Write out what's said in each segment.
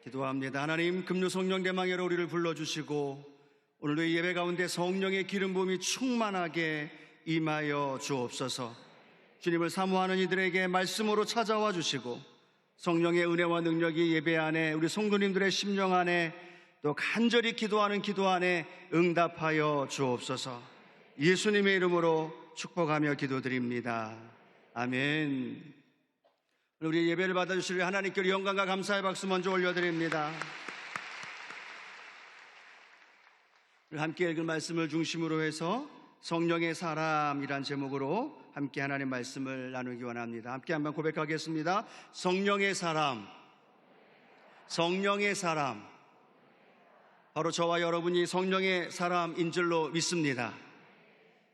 기도합니다. 하나님, 금요 성령 대망회로 우리를 불러주시고 오늘도 이 예배 가운데 성령의 기름 부음이 충만하게 임하여 주옵소서. 주님을 사모하는 이들에게 말씀으로 찾아와 주시고 성령의 은혜와 능력이 예배 안에, 우리 성도님들의 심령 안에, 또 간절히 기도하는 기도 안에 응답하여 주옵소서. 예수님의 이름으로 축복하며 기도드립니다. 아멘. 우리 예배를 받아주실 하나님께 영광과 감사의 박수 먼저 올려드립니다. 함께 읽을 말씀을 중심으로 해서 성령의 사람이란 제목으로 함께 하나님의 말씀을 나누기 원합니다. 함께 한번 고백하겠습니다. 성령의 사람, 성령의 사람. 바로 저와 여러분이 성령의 사람인 줄로 믿습니다.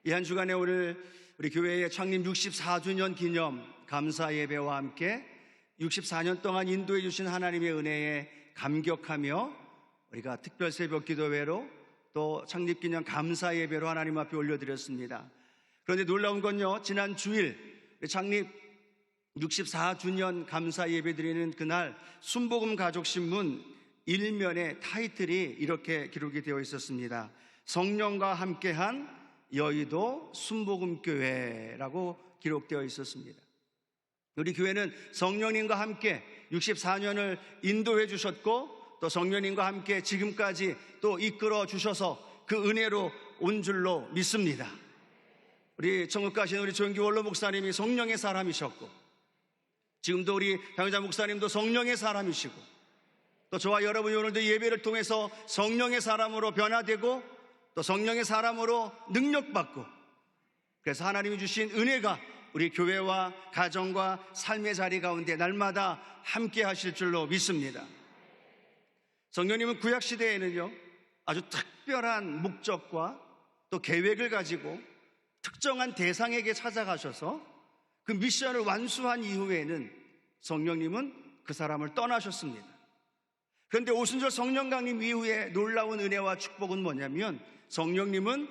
이 한 주간에 오늘 우리 교회의 창립 64주년 기념 감사 예배와 함께 64년 동안 인도해 주신 하나님의 은혜에 감격하며 우리가 특별 새벽 기도회로 또 창립기념 감사 예배로 하나님 앞에 올려드렸습니다. 그런데 놀라운 건요, 지난 주일 창립 64주년 감사 예배 드리는 그날 순복음 가족신문 일면의 타이틀이 이렇게 기록이 되어 있었습니다. 성령과 함께한 여의도 순복음교회라고 기록되어 있었습니다. 우리 교회는 성령님과 함께 64년을 인도해 주셨고 또 성령님과 함께 지금까지 또 이끌어 주셔서 그 은혜로 온 줄로 믿습니다. 우리 천국 가신 우리 조영기 원로 목사님이 성령의 사람이셨고 지금도 우리 당회자 목사님도 성령의 사람이시고 또 저와 여러분이 오늘도 예배를 통해서 성령의 사람으로 변화되고 또 성령의 사람으로 능력받고, 그래서 하나님이 주신 은혜가 우리 교회와 가정과 삶의 자리 가운데 날마다 함께 하실 줄로 믿습니다. 성령님은 구약시대에는요 아주 특별한 목적과 또 계획을 가지고 특정한 대상에게 찾아가셔서 그 미션을 완수한 이후에는 성령님은 그 사람을 떠나셨습니다. 그런데 오순절 성령 강림 이후에 놀라운 은혜와 축복은 뭐냐면 성령님은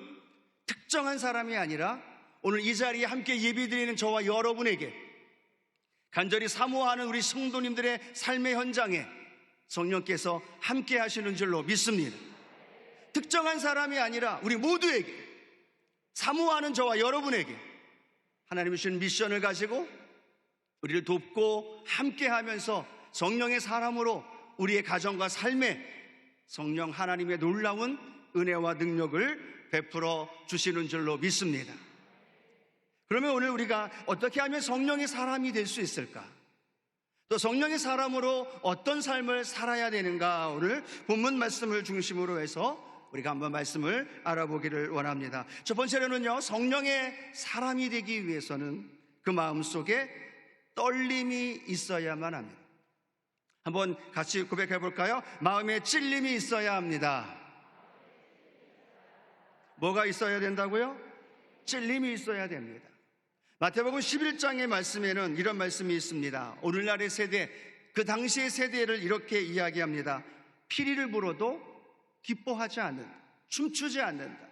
특정한 사람이 아니라 오늘 이 자리에 함께 예배드리는 저와 여러분에게 간절히 사모하는 우리 성도님들의 삶의 현장에 성령께서 함께 하시는 줄로 믿습니다. 특정한 사람이 아니라 우리 모두에게, 사모하는 저와 여러분에게 하나님이 주신 미션을 가지고 우리를 돕고 함께 하면서 성령의 사람으로 우리의 가정과 삶에 성령 하나님의 놀라운 은혜와 능력을 베풀어 주시는 줄로 믿습니다. 그러면 오늘 우리가 어떻게 하면 성령의 사람이 될 수 있을까? 또 성령의 사람으로 어떤 삶을 살아야 되는가? 오늘 본문 말씀을 중심으로 해서 우리가 한번 말씀을 알아보기를 원합니다. 첫 번째로는요, 성령의 사람이 되기 위해서는 그 마음속에 떨림이 있어야만 합니다. 한번 같이 고백해 볼까요? 마음에 찔림이 있어야 합니다. 뭐가 있어야 된다고요? 찔림이 있어야 됩니다. 마태복음 11장의 말씀에는 이런 말씀이 있습니다. 오늘날의 세대, 그 당시의 세대를 이렇게 이야기합니다. 피리를 불어도 기뻐하지 않는다. 춤추지 않는다.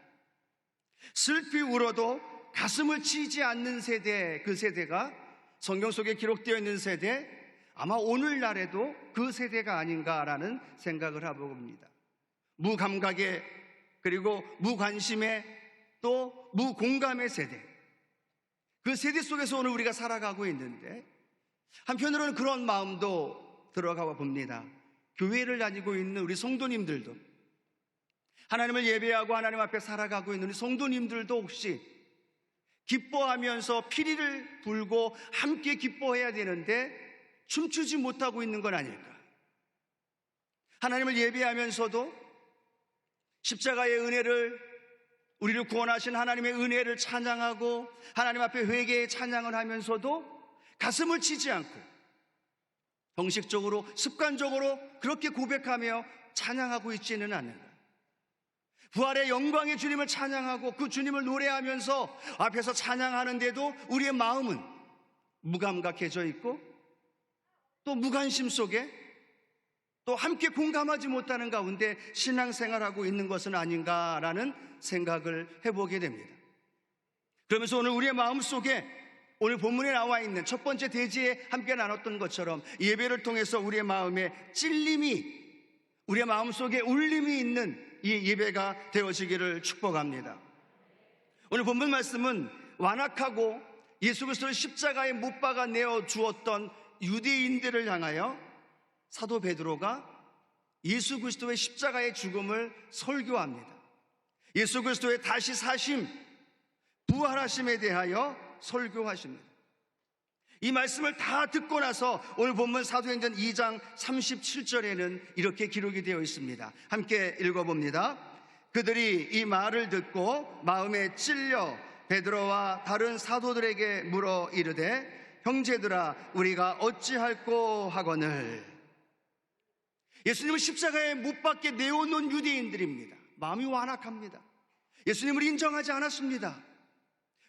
슬피 울어도 가슴을 치지 않는 세대, 그 세대가 성경 속에 기록되어 있는 세대, 아마 오늘날에도 그 세대가 아닌가라는 생각을 해봅니다. 무감각의, 그리고 무관심의, 또 무공감의 세대, 그 세대 속에서 오늘 우리가 살아가고 있는데 한편으로는 그런 마음도 들어가 봅니다. 교회를 다니고 있는 우리 성도님들도, 하나님을 예배하고 하나님 앞에 살아가고 있는 우리 성도님들도 혹시 기뻐하면서 피리를 불고 함께 기뻐해야 되는데 춤추지 못하고 있는 건 아닐까? 하나님을 예배하면서도 십자가의 은혜를, 우리를 구원하신 하나님의 은혜를 찬양하고 하나님 앞에 회개의 찬양을 하면서도 가슴을 치지 않고 형식적으로, 습관적으로 그렇게 고백하며 찬양하고 있지는 않는가? 부활의 영광의 주님을 찬양하고 그 주님을 노래하면서 앞에서 찬양하는데도 우리의 마음은 무감각해져 있고 또 무관심 속에 또 함께 공감하지 못하는 가운데 신앙생활하고 있는 것은 아닌가라는 생각을 해보게 됩니다. 그러면서 오늘 우리의 마음속에 오늘 본문에 나와 있는 첫 번째 대지에 함께 나눴던 것처럼 예배를 통해서 우리의 마음에 찔림이 우리의 마음속에 울림이 있는 이 예배가 되어지기를 축복합니다. 오늘 본문 말씀은 완악하고 예수 그리스도를 십자가에 못 박아 내어 주었던 유대인들을 향하여 사도 베드로가 예수 그리스도의 십자가의 죽음을 설교합니다. 예수 그리스도의 다시 사심, 부활하심에 대하여 설교하십니다. 이 말씀을 다 듣고 나서 오늘 본문 사도행전 2장 37절에는 이렇게 기록이 되어 있습니다. 함께 읽어봅니다. 그들이 이 말을 듣고 마음에 찔려 베드로와 다른 사도들에게 물어 이르되 형제들아 우리가 어찌할꼬 하거늘. 예수님을 십자가에 못 박게 내어놓은 유대인들입니다. 마음이 완악합니다. 예수님을 인정하지 않았습니다.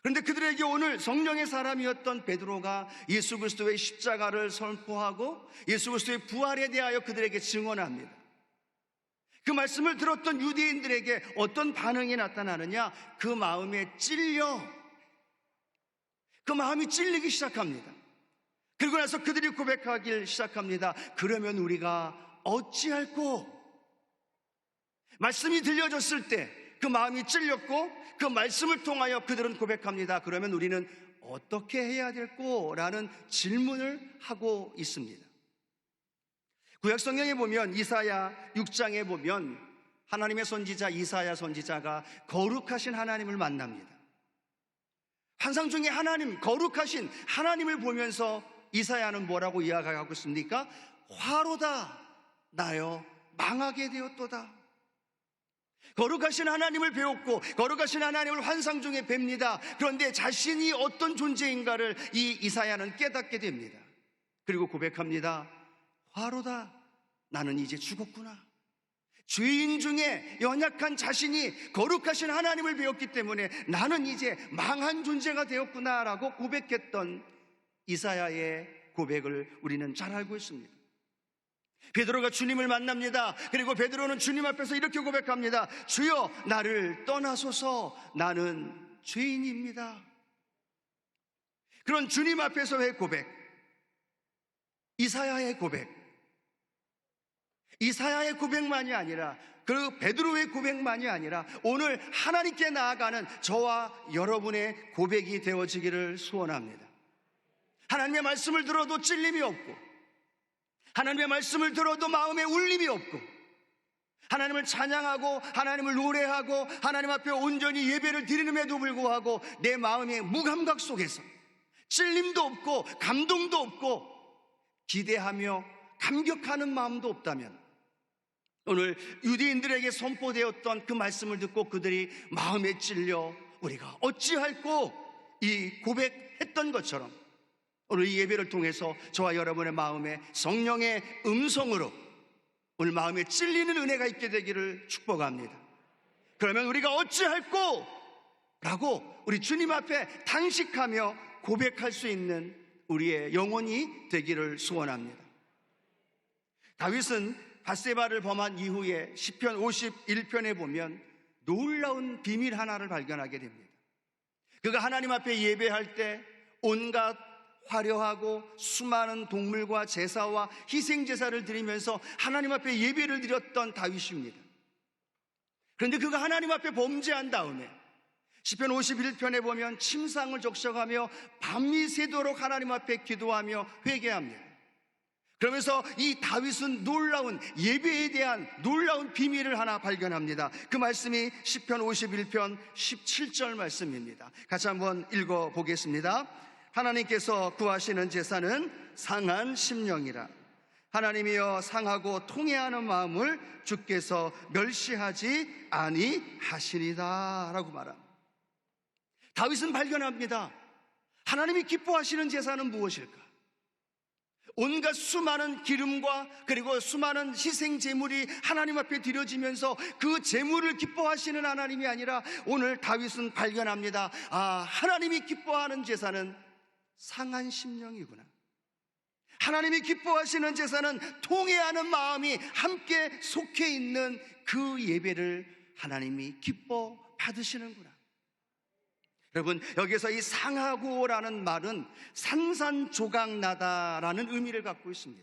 그런데 그들에게 오늘 성령의 사람이었던 베드로가 예수 그리스도의 십자가를 선포하고 예수 그리스도의 부활에 대하여 그들에게 증언합니다. 그 말씀을 들었던 유대인들에게 어떤 반응이 나타나느냐? 그 마음에 찔려, 그 마음이 찔리기 시작합니다. 그리고 나서 그들이 고백하길 시작합니다. 그러면 우리가 어찌할꼬? 말씀이 들려졌을 때 그 마음이 찔렸고 그 말씀을 통하여 그들은 고백합니다. 그러면 우리는 어떻게 해야 될꼬? 라는 질문을 하고 있습니다. 구약 성경에 보면 이사야 6장에 보면 하나님의 선지자 이사야 선지자가 거룩하신 하나님을 만납니다. 환상 중에 하나님, 거룩하신 하나님을 보면서 이사야는 뭐라고 이야기하고 있습니까? 화로다 나여 망하게 되었도다. 거룩하신 하나님을 배웠고 거룩하신 하나님을 환상 중에 뵙니다. 그런데 자신이 어떤 존재인가를 이 이사야는 깨닫게 됩니다. 그리고 고백합니다. 화로다 나는 이제 죽었구나. 죄인 중에 연약한 자신이 거룩하신 하나님을 배웠기 때문에 나는 이제 망한 존재가 되었구나 라고 고백했던 이사야의 고백을 우리는 잘 알고 있습니다. 베드로가 주님을 만납니다. 그리고 베드로는 주님 앞에서 이렇게 고백합니다. 주여 나를 떠나소서 나는 죄인입니다. 그런 주님 앞에서의 고백, 이사야의 고백, 이사야의 고백만이 아니라 그 베드로의 고백만이 아니라 오늘 하나님께 나아가는 저와 여러분의 고백이 되어지기를 소원합니다. 하나님의 말씀을 들어도 찔림이 없고 하나님의 말씀을 들어도 마음에 울림이 없고 하나님을 찬양하고 하나님을 노래하고 하나님 앞에 온전히 예배를 드리는데도 불구하고 내 마음의 무감각 속에서 찔림도 없고 감동도 없고 기대하며 감격하는 마음도 없다면 오늘 유대인들에게 선포되었던 그 말씀을 듣고 그들이 마음에 찔려 우리가 어찌할꼬 이 고백했던 것처럼 오늘 이 예배를 통해서 저와 여러분의 마음에 성령의 음성으로 오늘 마음에 찔리는 은혜가 있게 되기를 축복합니다. 그러면 우리가 어찌할꼬? 라고 우리 주님 앞에 단식하며 고백할 수 있는 우리의 영혼이 되기를 소원합니다. 다윗은 밧세바를 범한 이후에 시편 51편에 보면 놀라운 비밀 하나를 발견하게 됩니다. 그가 하나님 앞에 예배할 때 온갖 화려하고 수많은 동물과 제사와 희생제사를 드리면서 하나님 앞에 예배를 드렸던 다윗입니다. 그런데 그가 하나님 앞에 범죄한 다음에 시편 51편에 보면 침상을 적셔가며 밤이 새도록 하나님 앞에 기도하며 회개합니다. 그러면서 이 다윗은 놀라운 예배에 대한 놀라운 비밀을 하나 발견합니다. 그 말씀이 시편 51편 17절 말씀입니다. 같이 한번 읽어보겠습니다. 하나님께서 구하시는 제사는 상한 심령이라. 하나님이여 상하고 통회하는 마음을 주께서 멸시하지 아니하시리다 라고 말합니다. 다윗은 발견합니다. 하나님이 기뻐하시는 제사는 무엇일까? 온갖 수많은 기름과 그리고 수많은 희생 제물이 하나님 앞에 드려지면서 그 제물을 기뻐하시는 하나님이 아니라 오늘 다윗은 발견합니다. 하나님이 기뻐하는 제사는 상한 심령이구나. 하나님이 기뻐하시는 제사는 통회하는 마음이 함께 속해 있는 그 예배를 하나님이 기뻐 받으시는구나. 여러분, 여기서 이 상하고라는 말은 산산조각나다라는 의미를 갖고 있습니다.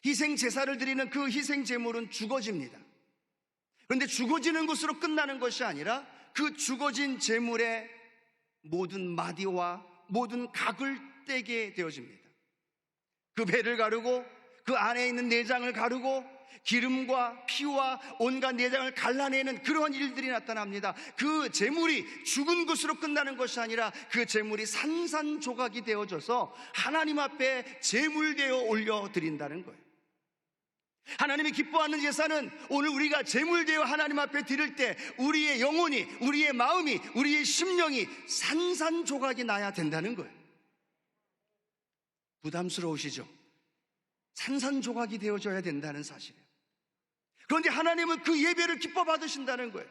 희생 제사를 드리는 그 희생 제물은 죽어집니다. 그런데 죽어지는 것으로 끝나는 것이 아니라 그 죽어진 제물의 모든 마디와 모든 각을 떼게 되어집니다. 그 배를 가르고 그 안에 있는 내장을 가르고 기름과 피와 온갖 내장을 갈라내는 그러한 일들이 나타납니다. 그 제물이 죽은 것으로 끝나는 것이 아니라 그 제물이 산산조각이 되어져서 하나님 앞에 제물되어 올려드린다는 거예요. 하나님이 기뻐하는 제사는 오늘 우리가 제물되어 하나님 앞에 드릴 때 우리의 영혼이, 우리의 마음이, 우리의 심령이 산산조각이 나야 된다는 거예요. 부담스러우시죠? 산산조각이 되어져야 된다는 사실이에요. 그런데 하나님은 그 예배를 기뻐 받으신다는 거예요.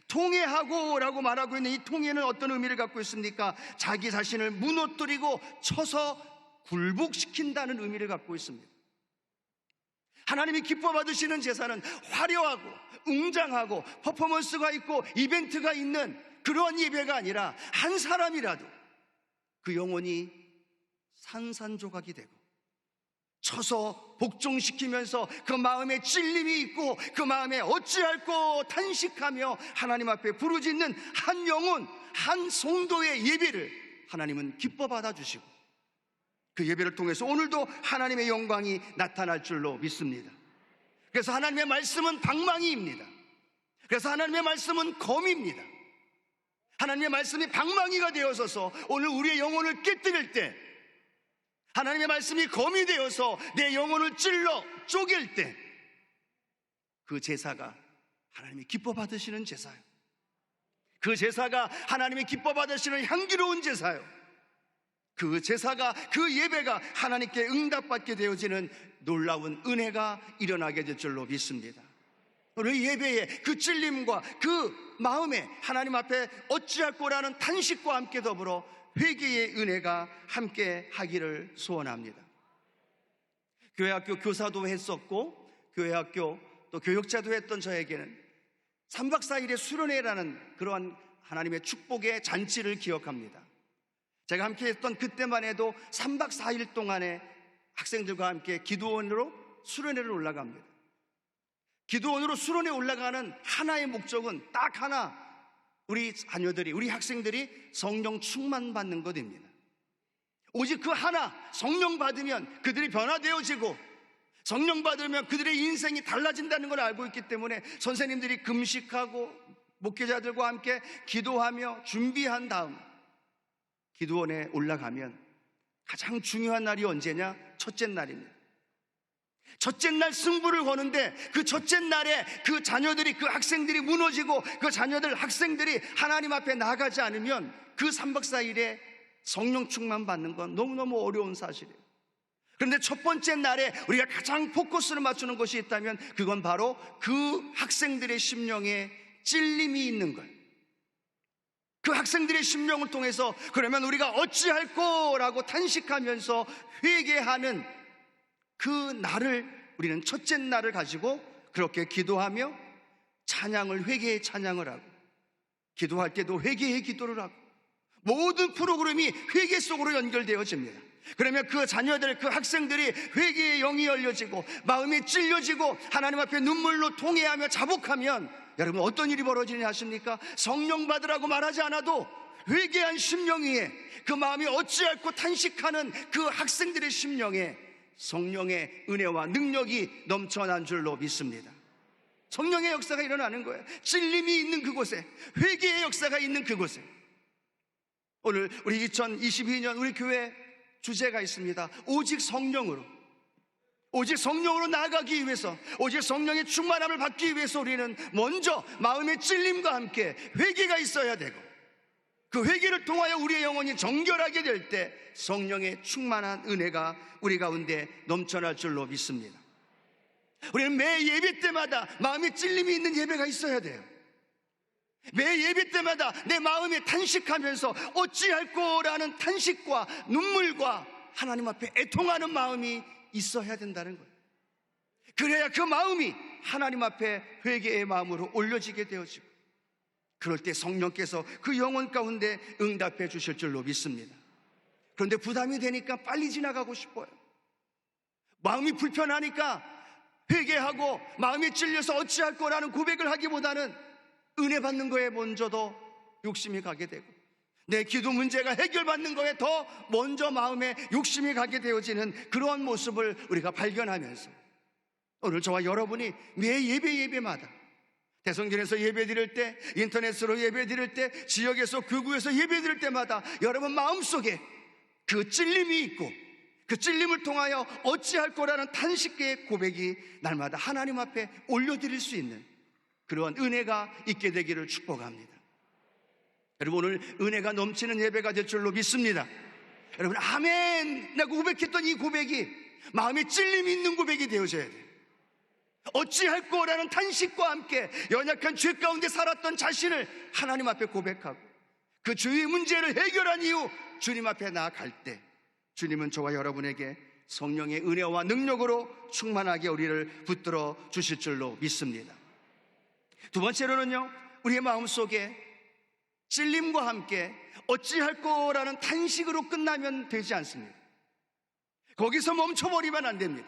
통회하고 라고 말하고 있는 이 통회는 어떤 의미를 갖고 있습니까? 자기 자신을 무너뜨리고 쳐서 굴복시킨다는 의미를 갖고 있습니다. 하나님이 기뻐 받으시는 제사는 화려하고 웅장하고 퍼포먼스가 있고 이벤트가 있는 그런 예배가 아니라 한 사람이라도 그 영혼이 산산조각이 되고 쳐서 복종시키면서 그 마음에 찔림이 있고 그 마음에 어찌할꼬 탄식하며 하나님 앞에 부르짖는 한 영혼, 한 성도의 예배를 하나님은 기뻐 받아주시고 그 예배를 통해서 오늘도 하나님의 영광이 나타날 줄로 믿습니다. 그래서 하나님의 말씀은 방망이입니다. 그래서 하나님의 말씀은 검입니다. 하나님의 말씀이 방망이가 되어서서 오늘 우리의 영혼을 깨뜨릴 때, 하나님의 말씀이 검이 되어서 내 영혼을 찔러 쪼갤 때, 그 제사가 하나님이 기뻐 받으시는 제사요. 그 제사가 하나님이 기뻐 받으시는 향기로운 제사요. 그 제사가, 그 예배가 하나님께 응답받게 되어지는 놀라운 은혜가 일어나게 될 줄로 믿습니다. 오늘 예배에 그 찔림과 그 마음에 하나님 앞에 어찌할꼬라는 탄식과 함께 더불어 회개의 은혜가 함께 하기를 소원합니다. 교회학교 교사도 했었고 교회학교 또 교육자도 했던 저에게는 3박 4일의 수련회라는 그러한 하나님의 축복의 잔치를 기억합니다. 제가 함께 했던 그때만 해도 3박 4일 동안에 학생들과 함께 기도원으로 수련회를 올라갑니다. 기도원으로 수련회 올라가는 하나의 목적은 딱 하나, 우리 자녀들이, 우리 학생들이 성령 충만 받는 것입니다. 오직 그 하나, 성령 받으면 그들이 변화되어지고 성령 받으면 그들의 인생이 달라진다는 걸 알고 있기 때문에 선생님들이 금식하고 목회자들과 함께 기도하며 준비한 다음 기도원에 올라가면 가장 중요한 날이 언제냐? 첫째 날입니다. 첫째 날 승부를 거는데 그 첫째 날에 그 자녀들이, 그 학생들이 무너지고 그 자녀들, 학생들이 하나님 앞에 나가지 않으면 그 3박 4일에 성령 충만 받는 건 너무너무 어려운 사실이에요. 그런데 첫 번째 날에 우리가 가장 포커스를 맞추는 것이 있다면 그건 바로 그 학생들의 심령에 찔림이 있는 거예요. 그 학생들의 심령을 통해서 그러면 우리가 어찌할꼬라고 탄식하면서 회개하는 그 날을, 우리는 첫째 날을 가지고 그렇게 기도하며 찬양을, 회개의 찬양을 하고, 기도할 때도 회개의 기도를 하고, 모든 프로그램이 회개 속으로 연결되어집니다. 그러면 그 자녀들, 그 학생들이 회개의 영이 열려지고 마음이 찔려지고 하나님 앞에 눈물로 통회하며 자복하면 여러분 어떤 일이 벌어지냐 하십니까? 성령 받으라고 말하지 않아도 회개한 심령 위에 그 마음이 어찌할꼬 탄식하는 그 학생들의 심령에 성령의 은혜와 능력이 넘쳐난 줄로 믿습니다. 성령의 역사가 일어나는 거예요. 찔림이 있는 그곳에, 회개의 역사가 있는 그곳에. 오늘 우리 2022년 우리 교회 주제가 있습니다. 오직 성령으로, 오직 성령으로 나아가기 위해서, 오직 성령의 충만함을 받기 위해서 우리는 먼저 마음의 찔림과 함께 회개가 있어야 되고, 그 회개를 통하여 우리의 영혼이 정결하게 될 때 성령의 충만한 은혜가 우리 가운데 넘쳐날 줄로 믿습니다. 우리는 매 예배 때마다 마음의 찔림이 있는 예배가 있어야 돼요. 매 예배 때마다 내 마음에 탄식하면서 어찌할꼬라는 탄식과 눈물과 하나님 앞에 애통하는 마음이 있어야 된다는 거예요. 그래야 그 마음이 하나님 앞에 회개의 마음으로 올려지게 되어지고, 그럴 때 성령께서 그 영혼 가운데 응답해 주실 줄로 믿습니다. 그런데 부담이 되니까 빨리 지나가고 싶어요. 마음이 불편하니까 회개하고 마음이 찔려서 어찌할 거라는 고백을 하기보다는 은혜 받는 거에 먼저 더 욕심이 가게 되고, 내 기도 문제가 해결받는 거에 더 먼저 마음에 욕심이 가게 되어지는 그러한 모습을 우리가 발견하면서, 오늘 저와 여러분이 매 예배마다, 대성전에서 예배 드릴 때, 인터넷으로 예배 드릴 때, 지역에서 교구에서 예배 드릴 때마다 여러분 마음속에 그 찔림이 있고, 그 찔림을 통하여 어찌할 거라는 탄식의 고백이 날마다 하나님 앞에 올려드릴 수 있는 그러한 은혜가 있게 되기를 축복합니다. 여러분, 오늘 은혜가 넘치는 예배가 될 줄로 믿습니다. 여러분, 아멘 라고 고백했던 이 고백이 마음에 찔림이 있는 고백이 되어져야 돼요. 어찌할 거라는 탄식과 함께 연약한 죄 가운데 살았던 자신을 하나님 앞에 고백하고, 그 죄의 문제를 해결한 이후 주님 앞에 나아갈 때, 주님은 저와 여러분에게 성령의 은혜와 능력으로 충만하게 우리를 붙들어 주실 줄로 믿습니다. 두 번째로는요, 우리의 마음속에 찔림과 함께 어찌할 거라는 탄식으로 끝나면 되지 않습니다. 거기서 멈춰버리면 안 됩니다.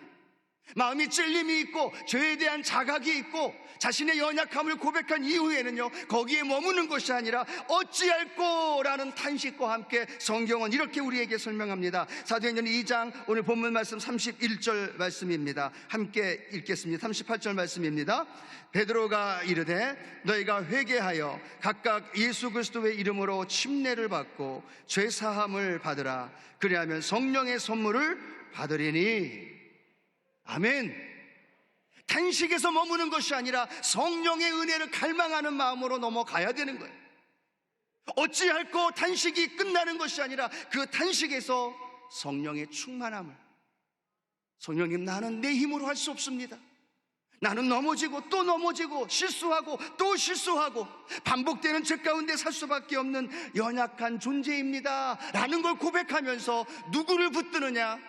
마음이 찔림이 있고 죄에 대한 자각이 있고 자신의 연약함을 고백한 이후에는요, 거기에 머무는 것이 아니라 어찌할 거라는 탄식과 함께 성경은 이렇게 우리에게 설명합니다. 사도행전 2장 오늘 본문 말씀 31절 말씀입니다. 함께 읽겠습니다. 38절 말씀입니다. 베드로가 이르되 너희가 회개하여 각각 예수 그리스도의 이름으로 침례를 받고 죄 사함을 받으라. 그리하면 성령의 선물을 받으리니. 아멘. 탄식에서 머무는 것이 아니라 성령의 은혜를 갈망하는 마음으로 넘어가야 되는 거예요. 어찌할 거 탄식이 끝나는 것이 아니라 그 탄식에서 성령의 충만함을, 성령님, 나는 내 힘으로 할 수 없습니다. 나는 넘어지고 또 넘어지고 실수하고 또 실수하고 반복되는 죄 가운데 살 수밖에 없는 연약한 존재입니다 라는 걸 고백하면서 누구를 붙드느냐?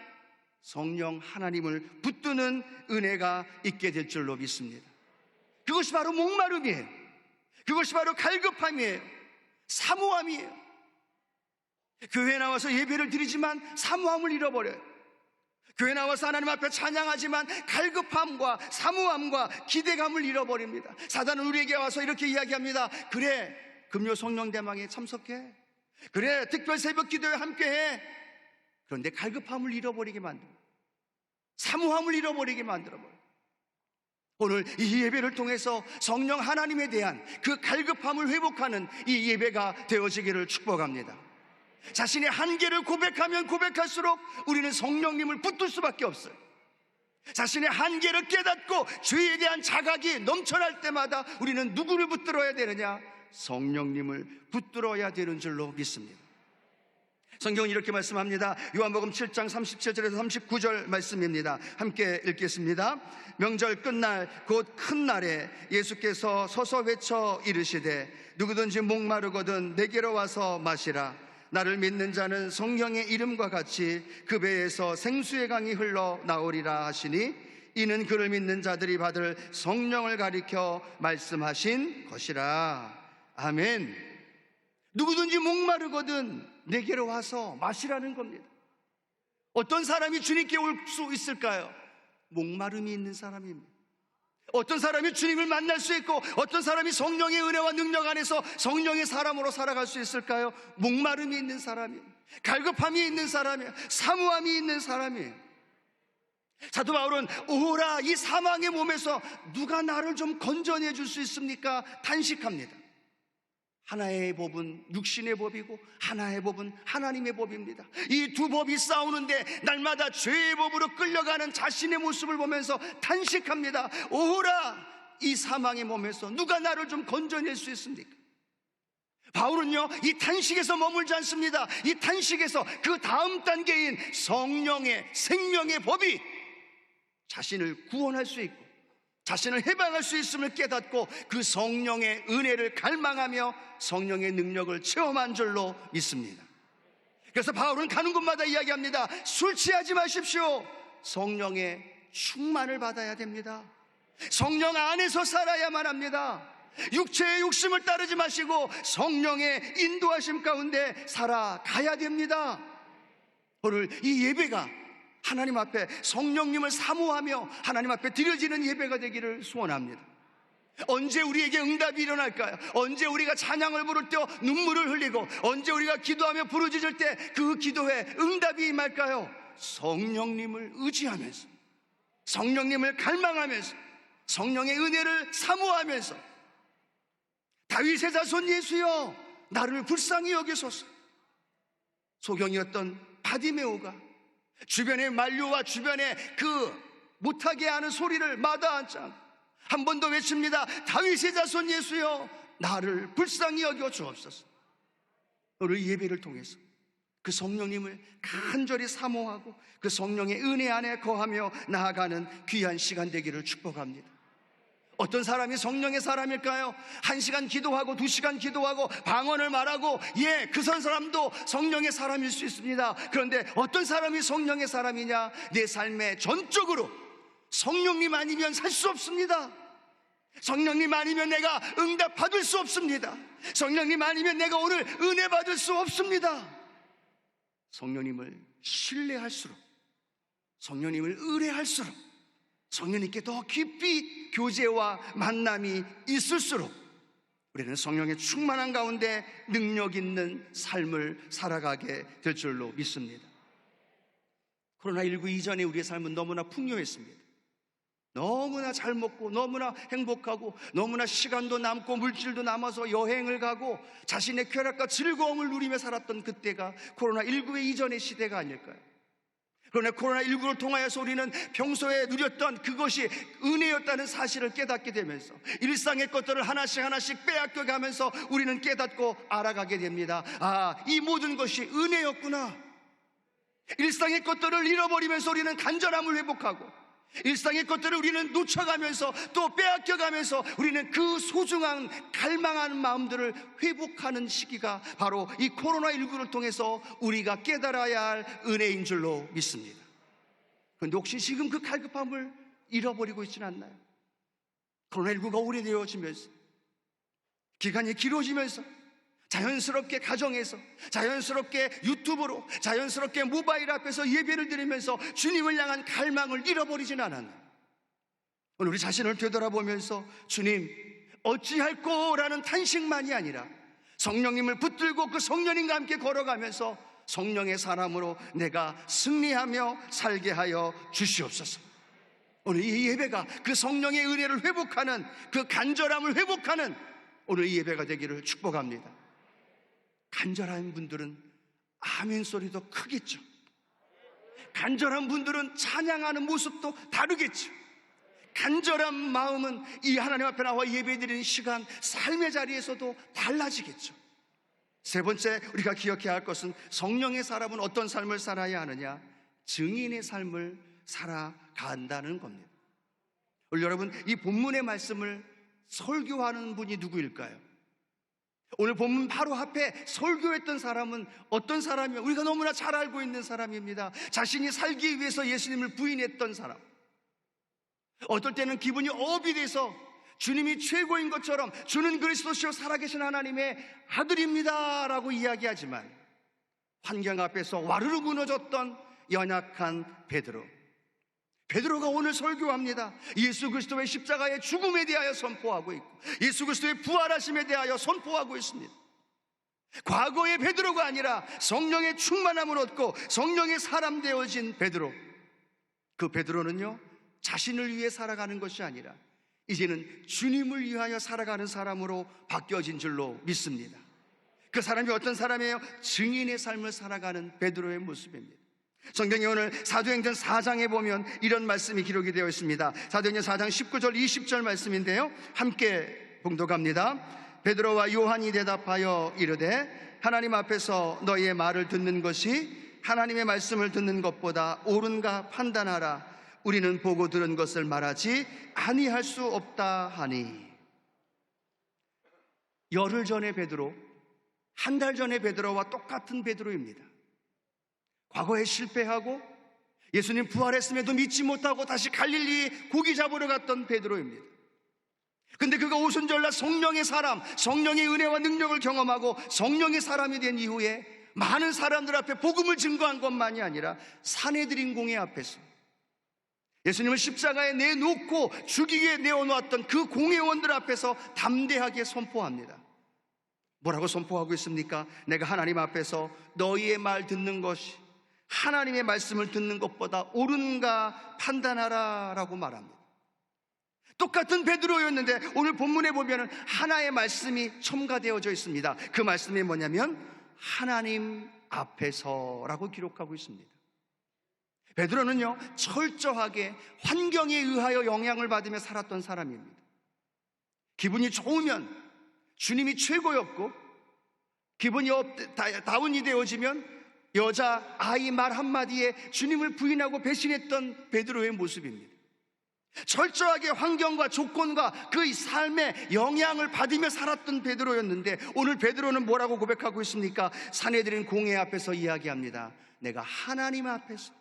성령 하나님을 붙드는 은혜가 있게 될 줄로 믿습니다. 그것이 바로 목마름이에요. 그것이 바로 갈급함이에요. 사모함이에요. 교회에 나와서 예배를 드리지만 사모함을 잃어버려요. 교회 나와서 하나님 앞에 찬양하지만 갈급함과 사모함과 기대감을 잃어버립니다. 사단은 우리에게 와서 이렇게 이야기합니다. 그래, 금요 성령 대망에 참석해. 그래, 특별 새벽 기도에 함께해. 그런데 갈급함을 잃어버리게 만들어, 사모함을 잃어버리게 만들어버려요. 오늘 이 예배를 통해서 성령 하나님에 대한 그 갈급함을 회복하는 이 예배가 되어지기를 축복합니다. 자신의 한계를 고백하면 고백할수록 우리는 성령님을 붙들 수밖에 없어요. 자신의 한계를 깨닫고 죄에 대한 자각이 넘쳐날 때마다 우리는 누구를 붙들어야 되느냐? 성령님을 붙들어야 되는 줄로 믿습니다. 성경은 이렇게 말씀합니다. 요한복음 7장 37절에서 39절 말씀입니다. 함께 읽겠습니다. 명절 끝날 곧 큰 날에 예수께서 서서 외쳐 이르시되 누구든지 목마르거든 내게로 와서 마시라. 나를 믿는 자는 성령의 이름과 같이 그 배에서 생수의 강이 흘러 나오리라 하시니 이는 그를 믿는 자들이 받을 성령을 가리켜 말씀하신 것이라. 아멘. 누구든지 목마르거든 내게로 와서 마시라는 겁니다. 어떤 사람이 주님께 올 수 있을까요? 목마름이 있는 사람입니다. 어떤 사람이 주님을 만날 수 있고 어떤 사람이 성령의 은혜와 능력 안에서 성령의 사람으로 살아갈 수 있을까요? 목마름이 있는 사람이에요. 갈급함이 있는 사람이에요. 사모함이 있는 사람이에요. 사도 바울은 오라, 이 사망의 몸에서 누가 나를 좀 건져내 줄 수 있습니까? 탄식합니다. 하나의 법은 육신의 법이고 하나의 법은 하나님의 법입니다. 이 두 법이 싸우는데 날마다 죄의 법으로 끌려가는 자신의 모습을 보면서 탄식합니다. 오호라, 이 사망의 몸에서 누가 나를 좀 건져낼 수 있습니까? 바울은요, 이 탄식에서 머물지 않습니다. 이 탄식에서 그 다음 단계인 성령의 생명의 법이 자신을 구원할 수 있고 자신을 해방할 수 있음을 깨닫고 그 성령의 은혜를 갈망하며 성령의 능력을 체험한 줄로 믿습니다. 그래서 바울은 가는 곳마다 이야기합니다. 술 취하지 마십시오. 성령의 충만을 받아야 됩니다. 성령 안에서 살아야만 합니다. 육체의 욕심을 따르지 마시고 성령의 인도하심 가운데 살아가야 됩니다. 오늘 이 예배가 하나님 앞에 성령님을 사모하며 하나님 앞에 드려지는 예배가 되기를 소원합니다. 언제 우리에게 응답이 일어날까요? 언제 우리가 찬양을 부를 때 눈물을 흘리고, 언제 우리가 기도하며 부르짖을 때 그 기도에 응답이 임할까요? 성령님을 의지하면서, 성령님을 갈망하면서, 성령의 은혜를 사모하면서, 다윗의 자손 예수여 나를 불쌍히 여기소서. 소경이었던 바디메오가 주변의 만류와 주변의 그 못하게 하는 소리를 마다하지 않고 한 번 더 외칩니다. 다윗의 자손 예수여 나를 불쌍히 여겨 주옵소서. 오늘 예배를 통해서 그 성령님을 간절히 사모하고 그 성령의 은혜 안에 거하며 나아가는 귀한 시간 되기를 축복합니다. 어떤 사람이 성령의 사람일까요? 1시간 기도하고 2시간 기도하고 방언을 말하고, 그 사람도 성령의 사람일 수 있습니다. 그런데 어떤 사람이 성령의 사람이냐? 내 삶에 전적으로 성령님 아니면 살 수 없습니다. 성령님 아니면 내가 응답 받을 수 없습니다. 성령님 아니면 내가 오늘 은혜 받을 수 없습니다. 성령님을 신뢰할수록, 성령님을 의뢰할수록, 성령님께 더 깊이 교제와 만남이 있을수록 우리는 성령의 충만한 가운데 능력 있는 삶을 살아가게 될 줄로 믿습니다. 코로나19 이전에 우리의 삶은 너무나 풍요했습니다. 너무나 잘 먹고 너무나 행복하고 너무나 시간도 남고 물질도 남아서 여행을 가고 자신의 쾌락과 즐거움을 누리며 살았던 그때가 코로나19의 이전의 시대가 아닐까요? 그러나 코로나19를 통하여서 우리는 평소에 누렸던 그것이 은혜였다는 사실을 깨닫게 되면서 일상의 것들을 하나씩 빼앗겨가면서 우리는 깨닫고 알아가게 됩니다. 이 모든 것이 은혜였구나. 일상의 것들을 잃어버리면서 우리는 간절함을 회복하고, 일상의 것들을 우리는 놓쳐가면서 또 빼앗겨가면서 우리는 그 소중한 갈망하는 마음들을 회복하는 시기가 바로 이 코로나19를 통해서 우리가 깨달아야 할 은혜인 줄로 믿습니다. 그런데 혹시 지금 그 갈급함을 잃어버리고 있지는 않나요? 코로나19가 오래되어지면서, 기간이 길어지면서 자연스럽게 가정에서, 자연스럽게 유튜브로, 자연스럽게 모바일 앞에서 예배를 드리면서 주님을 향한 갈망을 잃어버리진 않았나요? 오늘 우리 자신을 되돌아보면서 주님 어찌할꼬 라는 탄식만이 아니라 성령님을 붙들고 그 성령님과 함께 걸어가면서 성령의 사람으로 내가 승리하며 살게 하여 주시옵소서. 오늘 이 예배가 그 성령의 은혜를 회복하는, 그 간절함을 회복하는 오늘 이 예배가 되기를 축복합니다. 간절한 분들은 아멘 소리도 크겠죠. 간절한 분들은 찬양하는 모습도 다르겠죠. 간절한 마음은 이 하나님 앞에 나와 예배드리는 시간, 삶의 자리에서도 달라지겠죠. 세 번째 우리가 기억해야 할 것은 성령의 사람은 어떤 삶을 살아야 하느냐? 증인의 삶을 살아간다는 겁니다. 오늘 여러분, 이 본문의 말씀을 설교하는 분이 누구일까요? 오늘 본문 바로 앞에 설교했던 사람은 어떤 사람이에요? 우리가 너무나 잘 알고 있는 사람입니다. 자신이 살기 위해서 예수님을 부인했던 사람. 어떨 때는 기분이 업이 돼서 주님이 최고인 것처럼 주는 그리스도시요 살아계신 하나님의 아들입니다 라고 이야기하지만 환경 앞에서 와르르 무너졌던 연약한 베드로가 오늘 설교합니다. 예수 그리스도의 십자가의 죽음에 대하여 선포하고 있고 예수 그리스도의 부활하심에 대하여 선포하고 있습니다. 과거의 베드로가 아니라 성령의 충만함을 얻고 성령의 사람 되어진 베드로. 그 베드로는요, 자신을 위해 살아가는 것이 아니라 이제는 주님을 위하여 살아가는 사람으로 바뀌어진 줄로 믿습니다. 그 사람이 어떤 사람이에요? 증인의 삶을 살아가는 베드로의 모습입니다. 성경에 오늘 사도행전 4장에 보면 이런 말씀이 기록이 되어 있습니다. 사도행전 4장 19절 20절 말씀인데요, 함께 봉독합니다. 베드로와 요한이 대답하여 이르되 하나님 앞에서 너희의 말을 듣는 것이 하나님의 말씀을 듣는 것보다 옳은가 판단하라. 우리는 보고 들은 것을 말하지 아니할 수 없다 하니. 열흘 전의 베드로, 한 달 전의 베드로와 똑같은 베드로입니다. 과거에 실패하고 예수님 부활했음에도 믿지 못하고 다시 갈릴리에 고기 잡으러 갔던 베드로입니다. 근데 그가 오순절날 성령의 사람, 성령의 은혜와 능력을 경험하고 성령의 사람이 된 이후에 많은 사람들 앞에 복음을 증거한 것만이 아니라 산헤드린 공회 앞에서 예수님을 십자가에 내놓고 죽이게 내어놓았던 그 공회원들 앞에서 담대하게 선포합니다. 뭐라고 선포하고 있습니까? 내가 하나님 앞에서 너희의 말 듣는 것이 하나님의 말씀을 듣는 것보다 옳은가 판단하라 라고 말합니다. 똑같은 베드로였는데 오늘 본문에 보면 하나의 말씀이 첨가되어져 있습니다. 그 말씀이 뭐냐면 하나님 앞에서라고 기록하고 있습니다. 베드로는요, 철저하게 환경에 의하여 영향을 받으며 살았던 사람입니다. 기분이 좋으면 주님이 최고였고, 기분이 다운이 되어지면 여자 아이 말 한마디에 주님을 부인하고 배신했던 베드로의 모습입니다. 철저하게 환경과 조건과 그 삶에 영향을 받으며 살았던 베드로였는데 오늘 베드로는 뭐라고 고백하고 있습니까? 산헤드린 공회 앞에서 이야기합니다. 내가 하나님 앞에서,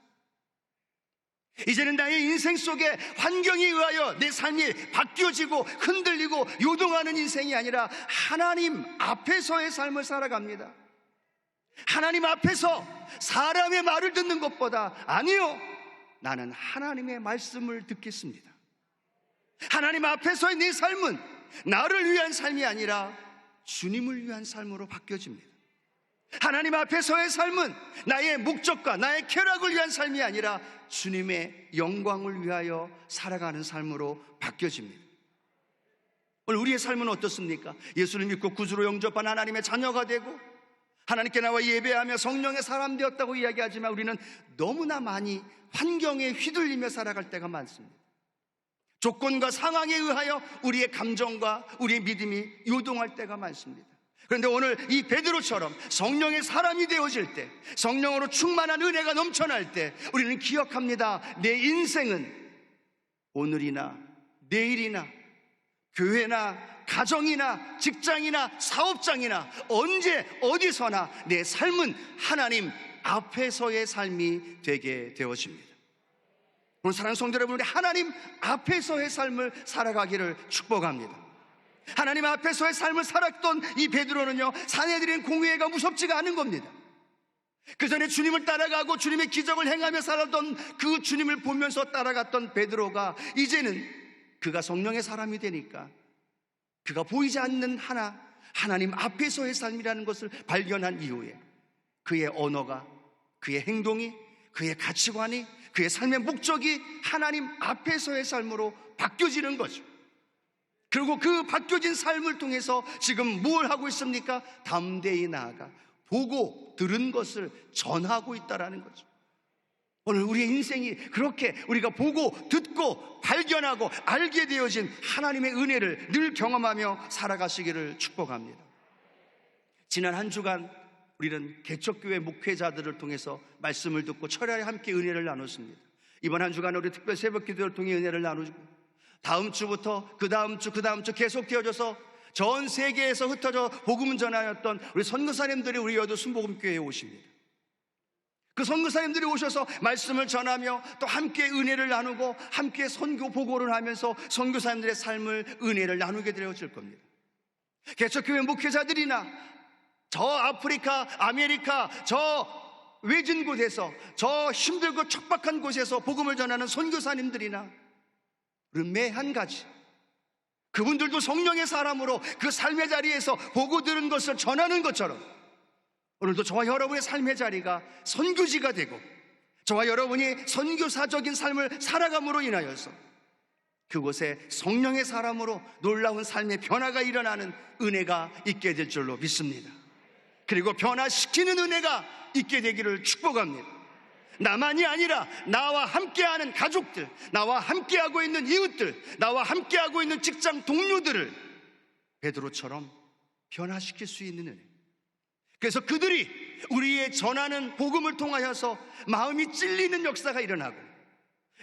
이제는 나의 인생 속에 환경에 의하여 내 삶이 바뀌어지고 흔들리고 요동하는 인생이 아니라 하나님 앞에서의 삶을 살아갑니다. 하나님 앞에서 사람의 말을 듣는 것보다 아니요, 나는 하나님의 말씀을 듣겠습니다. 하나님 앞에서의 내 삶은 나를 위한 삶이 아니라 주님을 위한 삶으로 바뀌어집니다. 하나님 앞에서의 삶은 나의 목적과 나의 쾌락을 위한 삶이 아니라 주님의 영광을 위하여 살아가는 삶으로 바뀌어집니다. 오늘 우리의 삶은 어떻습니까? 예수를 믿고 구주로 영접한 하나님의 자녀가 되고 하나님께 나와 예배하며 성령의 사람 되었다고 이야기하지만 우리는 너무나 많이 환경에 휘둘리며 살아갈 때가 많습니다. 조건과 상황에 의하여 우리의 감정과 우리의 믿음이 요동할 때가 많습니다. 그런데 오늘 이 베드로처럼 성령의 사람이 되어질 때, 성령으로 충만한 은혜가 넘쳐날 때 우리는 기억합니다. 내 인생은 오늘이나 내일이나 교회나 가정이나 직장이나 사업장이나 언제 어디서나 내 삶은 하나님 앞에서의 삶이 되게 되어집니다. 오늘 사랑하는 성도 여러분, 우리 하나님 앞에서의 삶을 살아가기를 축복합니다. 하나님 앞에서의 삶을 살았던 이 베드로는요, 산헤드린 공회가 무섭지가 않은 겁니다. 그 전에 주님을 따라가고 주님의 기적을 행하며 살았던 그 주님을 보면서 따라갔던 베드로가 이제는 그가 성령의 사람이 되니까 그가 보이지 않는 하나님 앞에서의 삶이라는 것을 발견한 이후에 그의 언어가, 그의 행동이, 그의 가치관이, 그의 삶의 목적이 하나님 앞에서의 삶으로 바뀌어지는 거죠. 그리고 그 바뀌어진 삶을 통해서 지금 뭘 하고 있습니까? 담대히 나아가 보고 들은 것을 전하고 있다는 거죠. 오늘 우리의 인생이 그렇게 우리가 보고 듣고 발견하고 알게 되어진 하나님의 은혜를 늘 경험하며 살아가시기를 축복합니다. 지난 한 주간 우리는 개척교회 목회자들을 통해서 말씀을 듣고 철야에 함께 은혜를 나눴습니다. 이번 한 주간 우리 특별 새벽 기도를 통해 은혜를 나누고 다음 주부터 그 다음 주 계속 되어져서 전 세계에서 흩어져 복음을 전하였던 우리 선교사님들이 우리 여도 순복음교회에 오십니다. 그 선교사님들이 오셔서 말씀을 전하며 또 함께 은혜를 나누고 함께 선교 보고를 하면서 선교사님들의 삶을 은혜를 나누게 되어질 겁니다. 개척교회 목회자들이나 저 아프리카, 아메리카, 저 외진 곳에서, 저 힘들고 척박한 곳에서 복음을 전하는 선교사님들이나 매 한 가지 그분들도 성령의 사람으로 그 삶의 자리에서 보고 들은 것을 전하는 것처럼 오늘도 저와 여러분의 삶의 자리가 선교지가 되고 저와 여러분이 선교사적인 삶을 살아감으로 인하여서 그곳에 성령의 사람으로 놀라운 삶의 변화가 일어나는 은혜가 있게 될 줄로 믿습니다. 그리고 변화시키는 은혜가 있게 되기를 축복합니다. 나만이 아니라 나와 함께하는 가족들, 나와 함께하고 있는 이웃들, 나와 함께하고 있는 직장 동료들을 베드로처럼 변화시킬 수 있는 은혜. 그래서 그들이 우리의 전하는 복음을 통하여서 마음이 찔리는 역사가 일어나고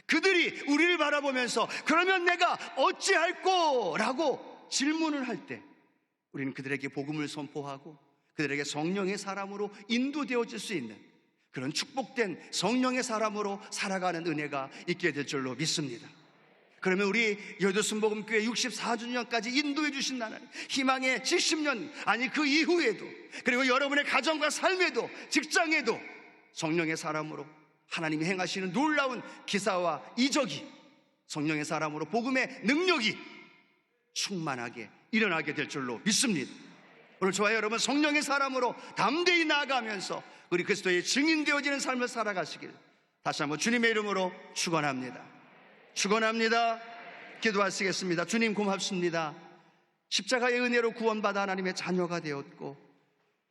그들이 우리를 바라보면서 그러면 내가 어찌할꼬? 라고 질문을 할 때 우리는 그들에게 복음을 선포하고 그들에게 성령의 사람으로 인도되어질 수 있는 그런 축복된 성령의 사람으로 살아가는 은혜가 있게 될 줄로 믿습니다. 그러면 우리 여도순복음교회 64주년까지 인도해 주신 하나님, 희망의 70년, 아니 그 이후에도, 그리고 여러분의 가정과 삶에도, 직장에도 성령의 사람으로 하나님이 행하시는 놀라운 기사와 이적이, 성령의 사람으로 복음의 능력이 충만하게 일어나게 될 줄로 믿습니다. 오늘 저와 여러분 성령의 사람으로 담대히 나아가면서 우리 그리스도의 증인되어지는 삶을 살아가시길 다시 한번 주님의 이름으로 축원합니다. 축원합니다. 기도하시겠습니다. 주님 고맙습니다. 십자가의 은혜로 구원받아 하나님의 자녀가 되었고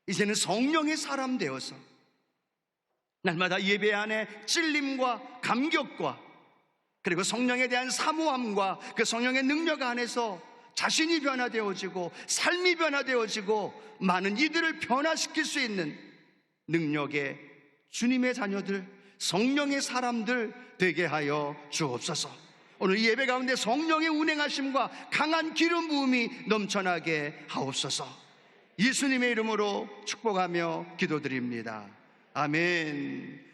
이제는 성령의 사람 되어서 날마다 예배 안에 찔림과 감격과 그리고 성령에 대한 사모함과 그 성령의 능력 안에서 자신이 변화되어지고 삶이 변화되어지고 많은 이들을 변화시킬 수 있는 능력의 주님의 자녀들, 성령의 사람들 되게 하여 주옵소서. 오늘 이 예배 가운데 성령의 운행하심과 강한 기름 부음이 넘쳐나게 하옵소서. 예수님의 이름으로 축복하며 기도드립니다. 아멘.